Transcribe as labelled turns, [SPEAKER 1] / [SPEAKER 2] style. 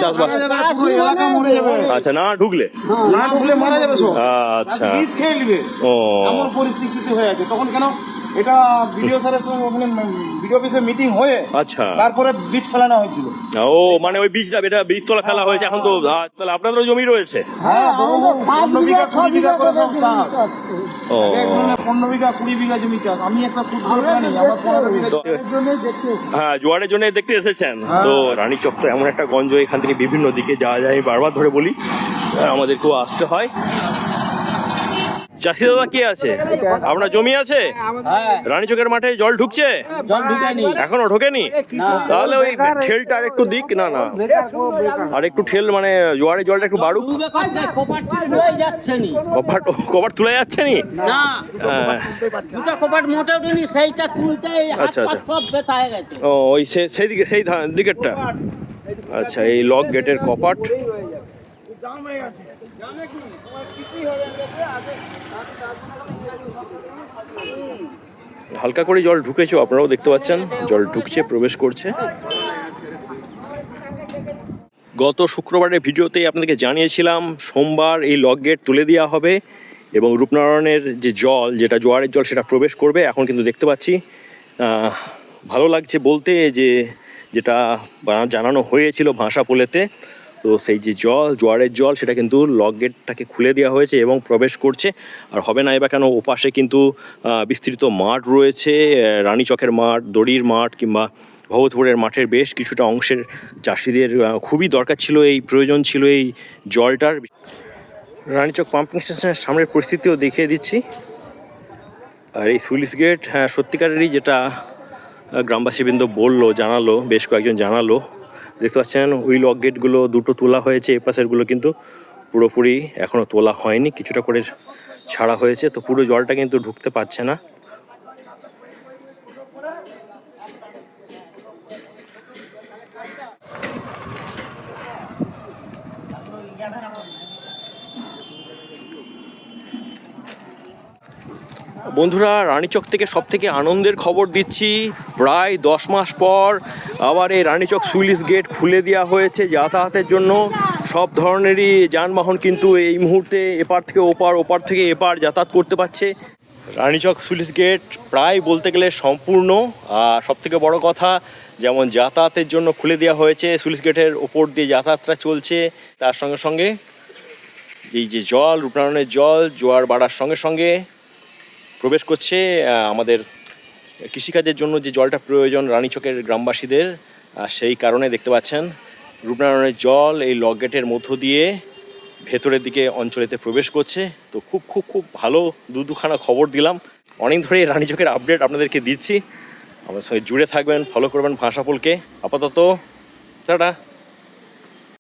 [SPEAKER 1] চাষবাস? আচ্ছা, না ঢুকলে
[SPEAKER 2] মারা যাবে সব।
[SPEAKER 1] আচ্ছা
[SPEAKER 2] বীজ খেয়ে নিবে
[SPEAKER 1] ও
[SPEAKER 2] এমন পরিস্থিতি হয়ে আছে। তখন কেন এটা বিডিও স্যারের সঙ্গে ওখানে বিডিও অফিসে মিটিং হয়ে
[SPEAKER 1] আচ্ছা
[SPEAKER 2] তারপরে বীজ ফেলানো হয়েছিল।
[SPEAKER 1] ও মানে ওই বীজটা এটা বীজ তোলা ফেলা হয়েছে এখন তো তাহলে আপনাদেরও জমি রয়েছে?
[SPEAKER 2] হ্যাঁ, 15 বিঘা 20 বিঘা করে সব চাষ।
[SPEAKER 1] ও
[SPEAKER 2] 15 বিঘা 20 বিঘা জমি চাষ। আমি একটা ফুটবল প্রাণী, আমার 15 বিঘা
[SPEAKER 1] তো- হ্যাঁ, জোয়ারের জন্য দেখতে এসেছেন তো। রানীচক তো এমন একটা গঞ্জ, এখান থেকে বিভিন্ন দিকে যাওয়া যায়, আমি বারবার ধরে বলি আমাদেরকেও আসতে হয়। চাষি দাদা কে আছে? আপনার জমি আছে? রানীচকের মাঠে জল ঢুকছে? এখনো ঢোকেনি? তাহলে ওই ঠেলটা আর একটু দিক না না আর একটু ঠেল, মানে জোয়ারের জলটা একটু বাড়ুক। কপাট তুলে যাচ্ছে নি? আচ্ছা আচ্ছা, ও ওই সেই দিকে, সেই দিকেরটা। আচ্ছা, এই লক গেটের কপাট। হালকা করে জল ঢুকেছে, আপনারাও দেখতে পাচ্ছেন জল ঢুকছে, প্রবেশ করছে। গত শুক্রবারের ভিডিওতেই আপনাদেরকে জানিয়েছিলাম সোমবার এই লক গেট তুলে দেওয়া হবে এবং রূপনারায়ণের যে জল, যেটা জোয়ারের জল, সেটা প্রবেশ করবে। এখন কিন্তু দেখতে পাচ্ছি, ভালো লাগছে বলতে, যে যেটা জানানো হয়েছিল ভাষা পোলেতে, তো সেই যে জল, জোয়ারের জল, সেটা কিন্তু লক গেটটাকে খুলে দেওয়া হয়েছে এবং প্রবেশ করছে। আর হবে না এবার কেন, ওপাশে কিন্তু বিস্তৃত মাঠ রয়েছে, রানীচকের মাঠ, দড়ির মাঠ কিংবা ভগতপুরের মাঠের বেশ কিছুটা অংশের চাষিদের খুবই দরকার ছিল, এই প্রয়োজন ছিল এই জলটার। রানীচক পাম্পিং স্টেশনের সামনের পরিস্থিতিও দেখিয়ে দিচ্ছি। আর এই সুইচ গেট, হ্যাঁ সত্যিকারেরই, যেটা গ্রামবাসীবৃন্দ বললো, জানালো, বেশ কয়েকজন জানালো। দেখতে পাচ্ছেন ওই লক গেটগুলো দুটো তোলা হয়েছে, এই পাশেরগুলো কিন্তু পুরোপুরি এখনও তোলা হয়নি, কিছুটা করে ছাড়া হয়েছে, তো পুরো জলটা কিন্তু ঢুকতে পারছে না। বন্ধুরা, রানীচক থেকে সব থেকে আনন্দের খবর দিচ্ছি, প্রায় 10 মাস পর আবার এই রানীচক সুইচ গেট খুলে দেওয়া হয়েছে যাতায়াতের জন্য। সব ধরনেরই যানবাহন কিন্তু এই মুহূর্তে এপার থেকে ওপার, ওপার থেকে এপার যাতায়াত করতে পারছে। রানীচক সুইচ গেট প্রায় বলতে গেলে সম্পূর্ণ। আর সব থেকে বড় কথা, যেমন যাতায়াতের জন্য খুলে দেওয়া হয়েছে, সুইচ গেটের ওপর দিয়ে যাতায়াতটা চলছে, তার সঙ্গে সঙ্গে এই যে জল, রূপনারায়ণের জল জোয়ার বাড়ার সঙ্গে সঙ্গে প্রবেশ করছে আমাদের কৃষিকাজের জন্য যে জলটা প্রয়োজন রানীচকের গ্রামবাসীদের, সেই কারণে দেখতে পাচ্ছেন রূপনারায়ণের জল এই লক গেটের মধ্য দিয়ে ভেতরের দিকে অঞ্চলেতে প্রবেশ করছে। তো খুব খুব খুব ভালো দুখানা খবর দিলাম। অনেক ধরে রানীচকের আপডেট আপনাদেরকে দিচ্ছি। আমার সঙ্গে জুড়ে থাকবেন, ফলো করবেন ভাষা পোলকে। আপাতত টাটা।